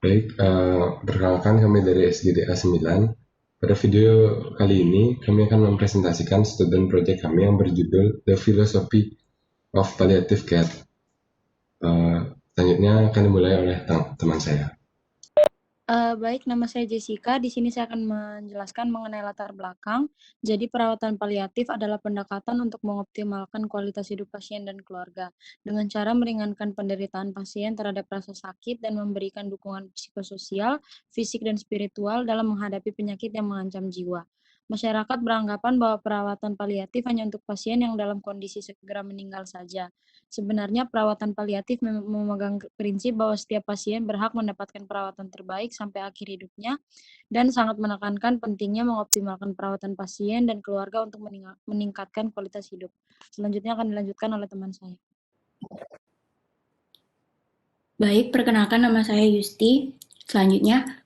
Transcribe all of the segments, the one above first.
Baik, perkenalkan kami dari SGDA 9. Pada video kali ini, kami akan mempresentasikan student project kami yang berjudul The Philosophy of Palliative Care. Selanjutnya akan dimulai oleh teman saya. Baik, nama saya Jessica. Di sini saya akan menjelaskan mengenai latar belakang. Jadi, perawatan paliatif adalah pendekatan untuk mengoptimalkan kualitas hidup pasien dan keluarga dengan cara meringankan penderitaan pasien terhadap rasa sakit dan memberikan dukungan psikososial, fisik, dan spiritual dalam menghadapi penyakit yang mengancam jiwa. Masyarakat beranggapan bahwa perawatan paliatif hanya untuk pasien yang dalam kondisi segera meninggal saja. Sebenarnya perawatan paliatif memegang prinsip bahwa setiap pasien berhak mendapatkan perawatan terbaik sampai akhir hidupnya dan sangat menekankan pentingnya mengoptimalkan perawatan pasien dan keluarga untuk meningkatkan kualitas hidup. Selanjutnya akan dilanjutkan oleh teman saya. Baik, perkenalkan nama saya Yusti. Selanjutnya,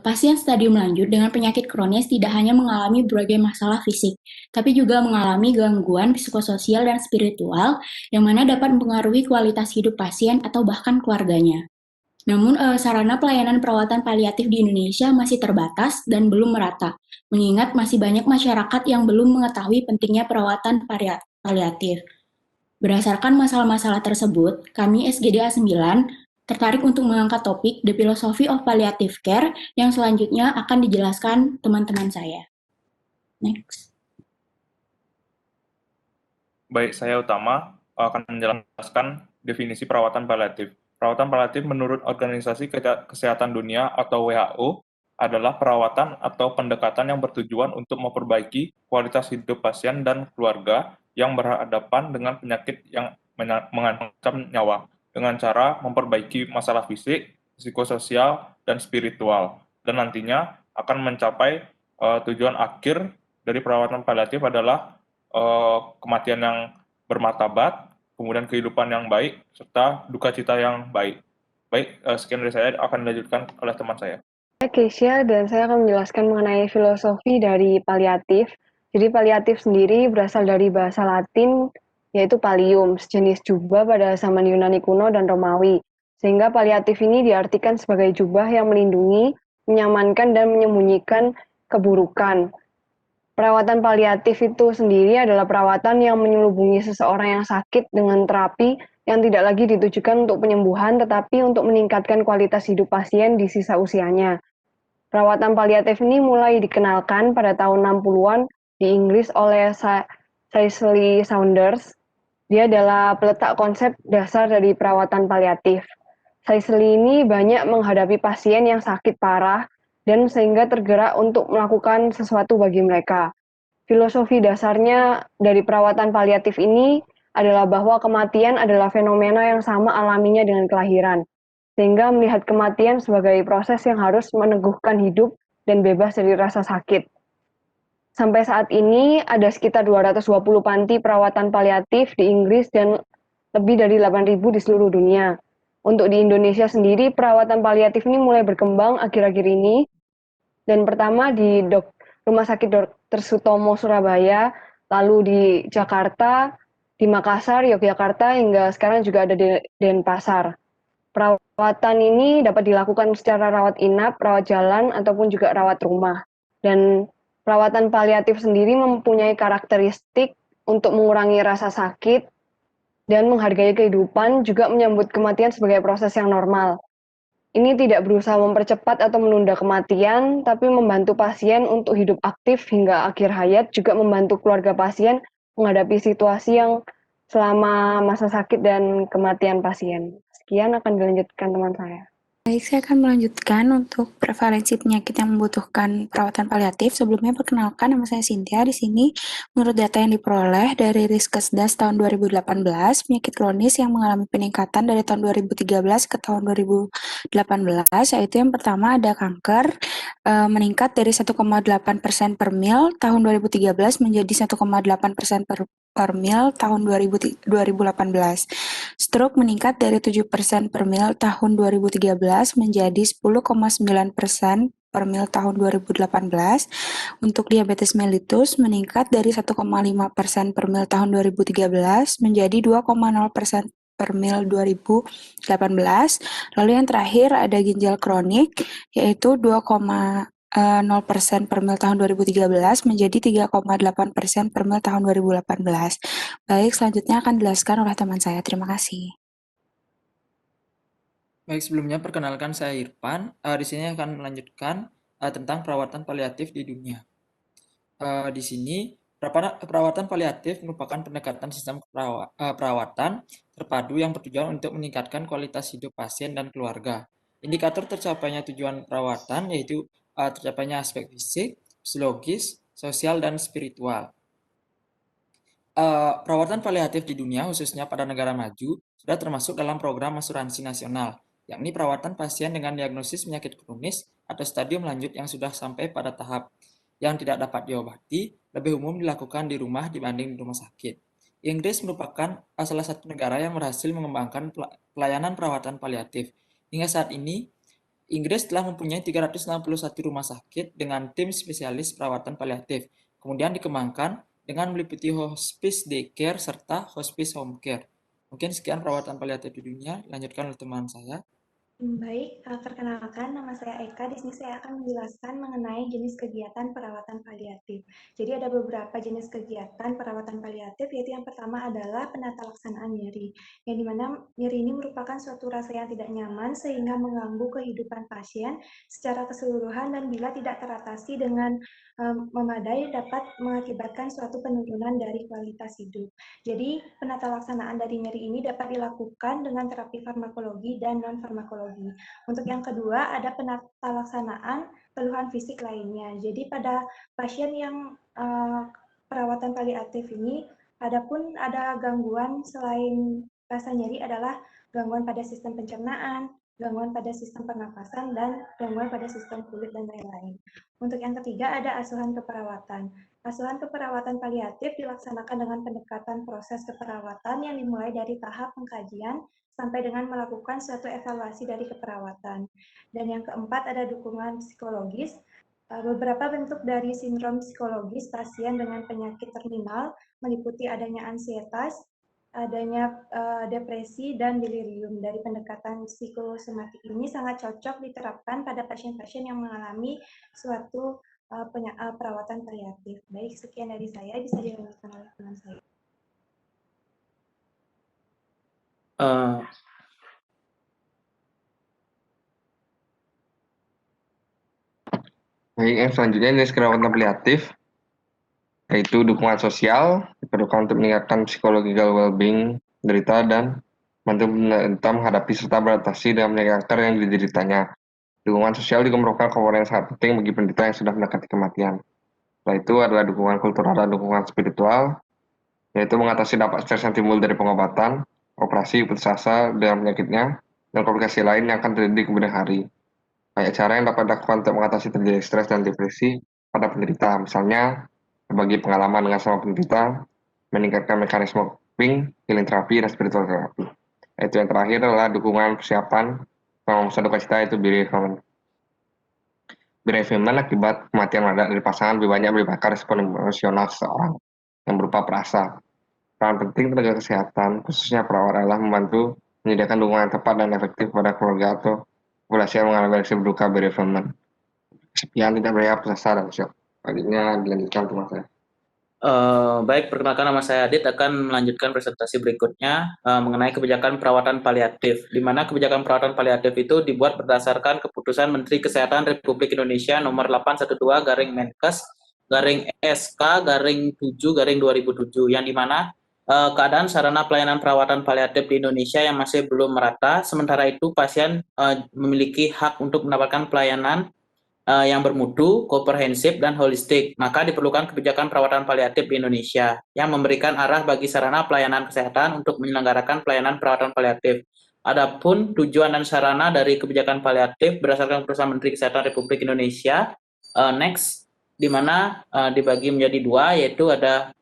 pasien stadium lanjut dengan penyakit kronis tidak hanya mengalami berbagai masalah fisik, tapi juga mengalami gangguan psikososial dan spiritual yang mana dapat mempengaruhi kualitas hidup pasien atau bahkan keluarganya. Namun, sarana pelayanan perawatan paliatif di Indonesia masih terbatas dan belum merata, mengingat masih banyak masyarakat yang belum mengetahui pentingnya perawatan paliatif. Berdasarkan masalah-masalah tersebut, kami SGDA 9 tertarik untuk mengangkat topik The Philosophy of Palliative Care yang selanjutnya akan dijelaskan teman-teman saya. Next. Baik, saya Utama akan menjelaskan definisi perawatan paliatif. Perawatan paliatif menurut Organisasi Kesehatan Dunia atau WHO adalah perawatan atau pendekatan yang bertujuan untuk memperbaiki kualitas hidup pasien dan keluarga yang berhadapan dengan penyakit yang mengancam nyawa dengan cara memperbaiki masalah fisik, psikososial, dan spiritual. Dan nantinya akan mencapai tujuan akhir dari perawatan paliatif adalah kematian yang bermartabat, kemudian kehidupan yang baik, serta duka cita yang baik. Baik, sekian dari saya akan dilanjutkan oleh teman saya. Saya Keisha dan saya akan menjelaskan mengenai filosofi dari paliatif. Jadi paliatif sendiri berasal dari bahasa Latin yaitu pallium, sejenis jubah pada zaman Yunani kuno dan Romawi. Sehingga paliatif ini diartikan sebagai jubah yang melindungi, menyamankan dan menyembunyikan keburukan. Perawatan paliatif itu sendiri adalah perawatan yang menyelubungi seseorang yang sakit dengan terapi yang tidak lagi ditujukan untuk penyembuhan tetapi untuk meningkatkan kualitas hidup pasien di sisa usianya. Perawatan paliatif ini mulai dikenalkan pada tahun 60-an di Inggris oleh Cicely Saunders. Dia adalah peletak konsep dasar dari perawatan paliatif. Cicely ini banyak menghadapi pasien yang sakit parah dan sehingga tergerak untuk melakukan sesuatu bagi mereka. Filosofi dasarnya dari perawatan paliatif ini adalah bahwa kematian adalah fenomena yang sama alaminya dengan kelahiran, sehingga melihat kematian sebagai proses yang harus meneguhkan hidup dan bebas dari rasa sakit. Sampai saat ini ada sekitar 220 panti perawatan paliatif di Inggris dan lebih dari 8.000 di seluruh dunia. Untuk di Indonesia sendiri, perawatan paliatif ini mulai berkembang akhir-akhir ini. Dan pertama di Rumah Sakit Dr. Sutomo Surabaya, lalu di Jakarta, di Makassar, Yogyakarta, hingga sekarang juga ada di Denpasar. Perawatan ini dapat dilakukan secara rawat inap, rawat jalan, ataupun juga rawat rumah. Dan perawatan paliatif sendiri mempunyai karakteristik untuk mengurangi rasa sakit dan menghargai kehidupan, juga menyambut kematian sebagai proses yang normal. Ini tidak berusaha mempercepat atau menunda kematian, tapi membantu pasien untuk hidup aktif hingga akhir hayat, juga membantu keluarga pasien menghadapi situasi yang selama masa sakit dan kematian pasien. Sekian akan dilanjutkan teman saya. Baik, saya akan melanjutkan untuk prevalensi penyakit yang membutuhkan perawatan paliatif. Sebelumnya perkenalkan, nama saya Cynthia. Di sini, menurut data yang diperoleh dari Riskesdas tahun 2018, penyakit kronis yang mengalami peningkatan dari tahun 2013 ke tahun 2018, yaitu yang pertama ada kanker, meningkat dari 1,8% per mil tahun 2013 menjadi 1,8% per mil tahun 2018. Stroke meningkat dari 7% per mil tahun 2013 menjadi 10,9% per mil tahun 2018. Untuk diabetes mellitus meningkat dari 1,5% per mil tahun 2013 menjadi 2,0% per mil 2018. Lalu yang terakhir ada ginjal kronik, yaitu 2,0% per mil tahun 2013 menjadi 3,8% per mil tahun 2018. Baik, selanjutnya akan dijelaskan oleh teman saya. Terima kasih. Baik, sebelumnya perkenalkan saya Irfan. Di sini akan melanjutkan tentang perawatan paliatif di dunia. Di sini perawatan paliatif merupakan pendekatan sistem perawatan terpadu yang bertujuan untuk meningkatkan kualitas hidup pasien dan keluarga. Indikator tercapainya tujuan perawatan yaitu tercapainya aspek fisik, psikologis, sosial, dan spiritual. Perawatan paliatif di dunia, khususnya pada negara maju, sudah termasuk dalam program asuransi nasional, yakni perawatan pasien dengan diagnosis penyakit kronis atau stadium lanjut yang sudah sampai pada tahap yang tidak dapat diobati, lebih umum dilakukan di rumah dibanding di rumah sakit. Inggris merupakan salah satu negara yang berhasil mengembangkan pelayanan perawatan paliatif. Hingga saat ini, Inggris telah mempunyai 361 rumah sakit dengan tim spesialis perawatan paliatif, kemudian dikembangkan dengan meliputi hospice daycare serta hospice home care. Mungkin sekian perawatan paliatif di dunia. Lanjutkan oleh teman saya. Baik, perkenalkan nama saya Eka. Di sini saya akan menjelaskan mengenai jenis kegiatan perawatan paliatif. Jadi ada beberapa jenis kegiatan perawatan paliatif, yaitu yang pertama adalah penata laksanaan nyeri, yang dimana nyeri ini merupakan suatu rasa yang tidak nyaman sehingga mengganggu kehidupan pasien secara keseluruhan dan bila tidak teratasi dengan memadai dapat mengakibatkan suatu penurunan dari kualitas hidup. Jadi penata laksanaan dari nyeri ini dapat dilakukan dengan terapi farmakologi dan non-farmakologi. Untuk yang kedua ada penata laksanaan keluhan fisik lainnya. Jadi pada pasien yang perawatan paliatif ini, adapun ada gangguan selain rasa nyeri adalah gangguan pada sistem pencernaan, gangguan pada sistem pernapasan, dan gangguan pada sistem kulit dan lain-lain. Untuk yang ketiga ada asuhan keperawatan. Asuhan keperawatan paliatif dilaksanakan dengan pendekatan proses keperawatan yang dimulai dari tahap pengkajian sampai dengan melakukan suatu evaluasi dari keperawatan. Dan yang keempat ada dukungan psikologis. Beberapa bentuk dari sindrom psikologis pasien dengan penyakit terminal meliputi adanya ansietas, adanya depresi dan delirium. Dari pendekatan psikosomatik ini sangat cocok diterapkan pada pasien-pasien yang mengalami suatu perawatan paliatif. Baik, sekian dari saya, bisa dilanjutkan oleh teman saya. Baik, yang selanjutnya jenis perawatan paliatif yaitu dukungan sosial, diperlukan untuk meningkatkan psychological well-being penderita dan membantu penderita menghadapi serta beradaptasi dengan penyakit kanker yang dideritanya. Dukungan sosial juga merupakan komponen yang sangat penting bagi penderita yang sudah mendekati kematian. Setelah itu adalah dukungan kultural dan dukungan spiritual, yaitu mengatasi dampak stres yang timbul dari pengobatan, operasi, putus asa dengan penyakitnya, dan komplikasi lain yang akan terjadi kemudian hari. Banyak cara yang dapat dilakukan untuk mengatasi terjadi stres dan depresi pada penderita, misalnya berbagi pengalaman dengan sama penderita, meningkatkan mekanisme coping, healing terapi, dan spiritual terapi. Itu yang terakhir adalah dukungan persiapan sama masa duka cita, itu bereavement. Bereavement akibat kematian mendadak dari pasangan lebih banyak melibatkan respon emosional seseorang yang berupa perasa. Peran penting tenaga kesehatan, khususnya perawat, adalah membantu menyediakan dukungan yang tepat dan efektif pada keluarga atau populasi yang mengalami reaksi berduka bereavement. Kesepian, tidak berdaya, putus asa, dan shock. Selanjutnya dilanjutkan teman saya. Baik, perkenalkan nama saya Adit, akan melanjutkan presentasi berikutnya mengenai kebijakan perawatan paliatif, di mana kebijakan perawatan paliatif itu dibuat berdasarkan keputusan Menteri Kesehatan Republik Indonesia nomor 812/Menkes/SK/7/2007, yang dimana keadaan sarana pelayanan perawatan paliatif di Indonesia yang masih belum merata, sementara itu pasien memiliki hak untuk mendapatkan pelayanan yang bermutu, komprehensif, dan holistik. Maka diperlukan kebijakan perawatan paliatif di Indonesia yang memberikan arah bagi sarana pelayanan kesehatan untuk menyelenggarakan pelayanan perawatan paliatif. Adapun tujuan dan sarana dari kebijakan paliatif berdasarkan keputusan Menteri Kesehatan Republik Indonesia, next, di mana dibagi menjadi dua, yaitu ada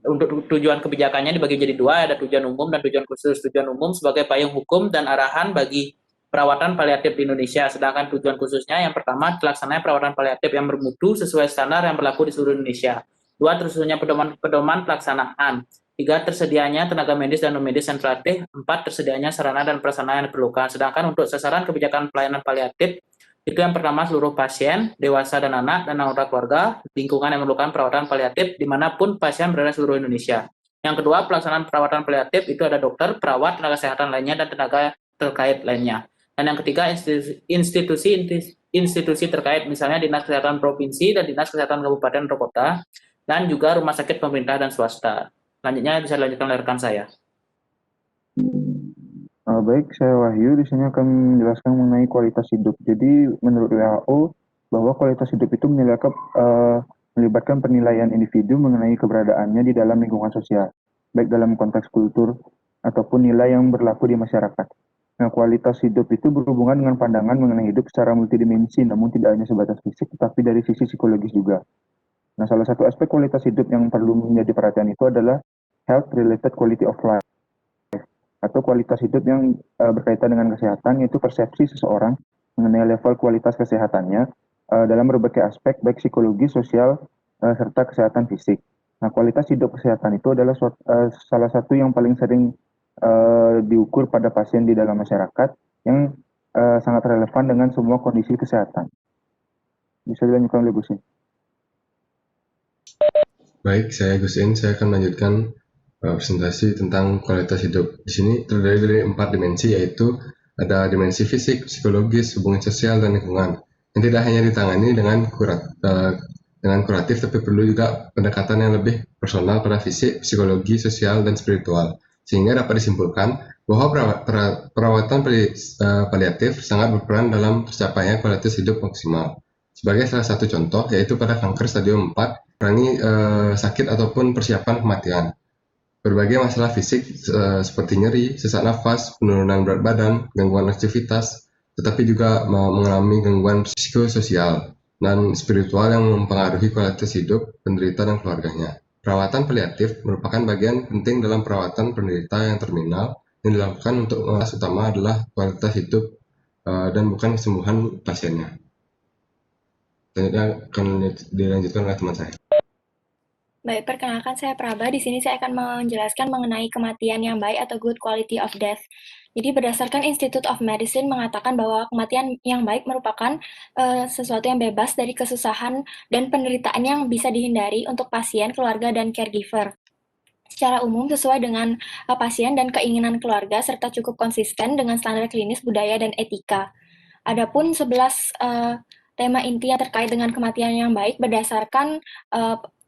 untuk tujuan kebijakannya dibagi menjadi dua, ada tujuan umum dan tujuan khusus. Tujuan umum sebagai payung hukum dan arahan bagi perawatan paliatif di Indonesia, sedangkan tujuan khususnya yang pertama, pelaksanaan perawatan paliatif yang bermutu sesuai standar yang berlaku di seluruh Indonesia. Dua, tersusunnya pedoman pelaksanaan. 3. Tersedianya tenaga medis dan non-medis yang terlatih. 4. Tersedianya sarana dan prasarana yang diperlukan. Sedangkan untuk sasaran kebijakan pelayanan paliatif, itu yang pertama seluruh pasien, dewasa dan anak, dan anggota keluarga, lingkungan yang memerlukan perawatan paliatif dimanapun pasien berada di seluruh Indonesia. Yang kedua, pelaksanaan perawatan paliatif itu ada dokter, perawat, tenaga kesehatan lainnya, dan tenaga terkait lainnya. Dan yang ketiga, institusi terkait, misalnya Dinas Kesehatan Provinsi dan Dinas Kesehatan Kabupaten atau Kota, dan juga rumah sakit pemerintah dan swasta. Selanjutnya bisa dilanjutkan oleh rekan saya. Baik, saya Wahyu. Di sini akan menjelaskan mengenai kualitas hidup. Jadi, menurut WHO, bahwa kualitas hidup itu melibatkan penilaian individu mengenai keberadaannya di dalam lingkungan sosial, baik dalam konteks kultur ataupun nilai yang berlaku di masyarakat. Nah, kualitas hidup itu berhubungan dengan pandangan mengenai hidup secara multidimensi, namun tidak hanya sebatas fisik, tetapi dari sisi psikologis juga. Nah, salah satu aspek kualitas hidup yang perlu menjadi perhatian itu adalah health-related quality of life, atau kualitas hidup yang berkaitan dengan kesehatan, yaitu persepsi seseorang mengenai level kualitas kesehatannya dalam berbagai aspek, baik psikologi, sosial, serta kesehatan fisik. Nah, kualitas hidup kesehatan itu adalah salah satu yang paling sering diukur pada pasien di dalam masyarakat yang sangat relevan dengan semua kondisi kesehatan. Bisa dilanjutkan oleh Gusin. Baik, saya Gusin. Saya akan melanjutkan presentasi tentang kualitas hidup. Di sini terdiri dari 4 dimensi, yaitu ada dimensi fisik, psikologis, hubungan sosial, dan lingkungan. Yang tidak hanya ditangani dengan kuratif, tapi perlu juga pendekatan yang lebih personal pada fisik, psikologi, sosial, dan spiritual. Sehingga dapat disimpulkan bahwa perawatan paliatif sangat berperan dalam tercapainya kualitas hidup maksimal. Sebagai salah satu contoh, yaitu pada kanker stadium 4, kurangi sakit ataupun persiapan kematian. Berbagai masalah fisik seperti nyeri, sesak nafas, penurunan berat badan, gangguan aktivitas, tetapi juga mengalami gangguan psikososial dan spiritual yang mempengaruhi kualitas hidup penderita dan keluarganya. Perawatan paliatif merupakan bagian penting dalam perawatan penderita yang terminal yang dilakukan untuk utama adalah kualitas hidup dan bukan kesembuhan pasiennya. Selanjutnya akan dilanjutkan oleh teman saya. Baik, perkenalkan saya Praba. Di sini saya akan menjelaskan mengenai kematian yang baik atau good quality of death. Jadi berdasarkan Institute of Medicine mengatakan bahwa kematian yang baik merupakan sesuatu yang bebas dari kesusahan dan penderitaan yang bisa dihindari untuk pasien, keluarga, dan caregiver. Secara umum sesuai dengan pasien dan keinginan keluarga serta cukup konsisten dengan standar klinis, budaya, dan etika. Adapun 11 tema inti yang terkait dengan kematian yang baik berdasarkan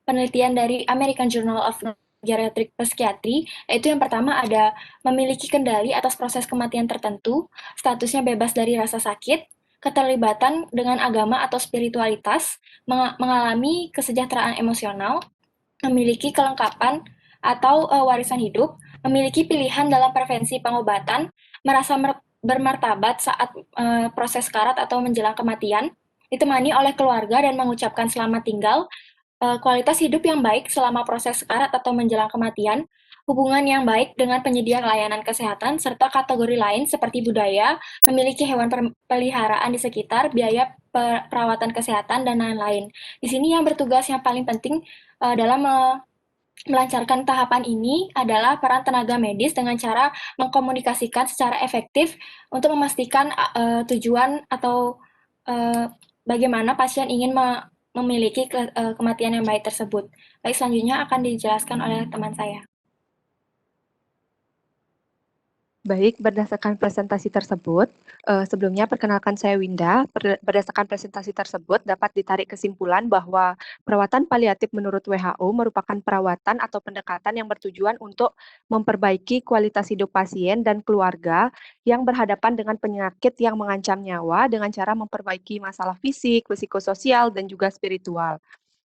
penelitian dari American Journal of Geriatric Psychiatry, yaitu yang pertama ada memiliki kendali atas proses kematian tertentu, statusnya bebas dari rasa sakit, keterlibatan dengan agama atau spiritualitas, mengalami kesejahteraan emosional, memiliki kelengkapan atau warisan hidup, memiliki pilihan dalam prevensi pengobatan, merasa bermartabat saat proses sekarat atau menjelang kematian, ditemani oleh keluarga dan mengucapkan selamat tinggal, kualitas hidup yang baik selama proses sekarat atau menjelang kematian, hubungan yang baik dengan penyedia layanan kesehatan, serta kategori lain seperti budaya, memiliki hewan peliharaan di sekitar, biaya perawatan kesehatan, dan lain-lain. Di sini yang bertugas yang paling penting dalam melancarkan tahapan ini adalah peran tenaga medis dengan cara mengkomunikasikan secara efektif untuk memastikan tujuan atau bagaimana pasien ingin memiliki kematian yang baik tersebut. Baik, selanjutnya akan dijelaskan oleh teman saya. Baik, berdasarkan presentasi tersebut, sebelumnya perkenalkan saya Winda. Berdasarkan presentasi tersebut dapat ditarik kesimpulan bahwa perawatan paliatif menurut WHO merupakan perawatan atau pendekatan yang bertujuan untuk memperbaiki kualitas hidup pasien dan keluarga yang berhadapan dengan penyakit yang mengancam nyawa dengan cara memperbaiki masalah fisik, psikososial, dan juga spiritual.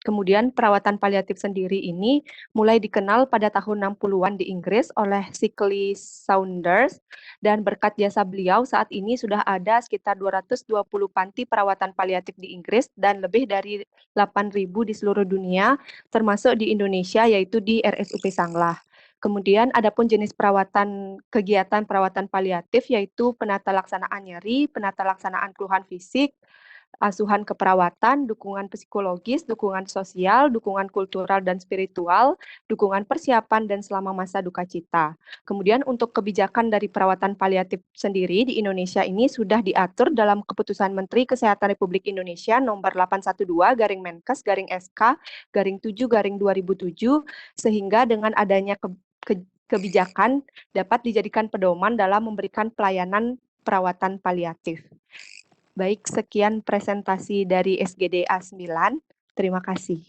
Kemudian perawatan paliatif sendiri ini mulai dikenal pada tahun 60-an di Inggris oleh Shirley Saunders, dan berkat jasa beliau saat ini sudah ada sekitar 220 panti perawatan paliatif di Inggris dan lebih dari 8.000 di seluruh dunia, termasuk di Indonesia yaitu di RSUP Sanglah. Kemudian adapun jenis kegiatan perawatan paliatif yaitu penata laksanaan nyeri, penata laksanaan keluhan fisik, asuhan keperawatan, dukungan psikologis, dukungan sosial, dukungan kultural dan spiritual, dukungan persiapan dan selama masa duka cita. Kemudian untuk kebijakan dari perawatan paliatif sendiri di Indonesia ini sudah diatur dalam Keputusan Menteri Kesehatan Republik Indonesia nomor 812/Menkes/SK/7/2007 sehingga dengan adanya kebijakan dapat dijadikan pedoman dalam memberikan pelayanan perawatan paliatif. Baik, sekian presentasi dari SGDA 9. Terima kasih.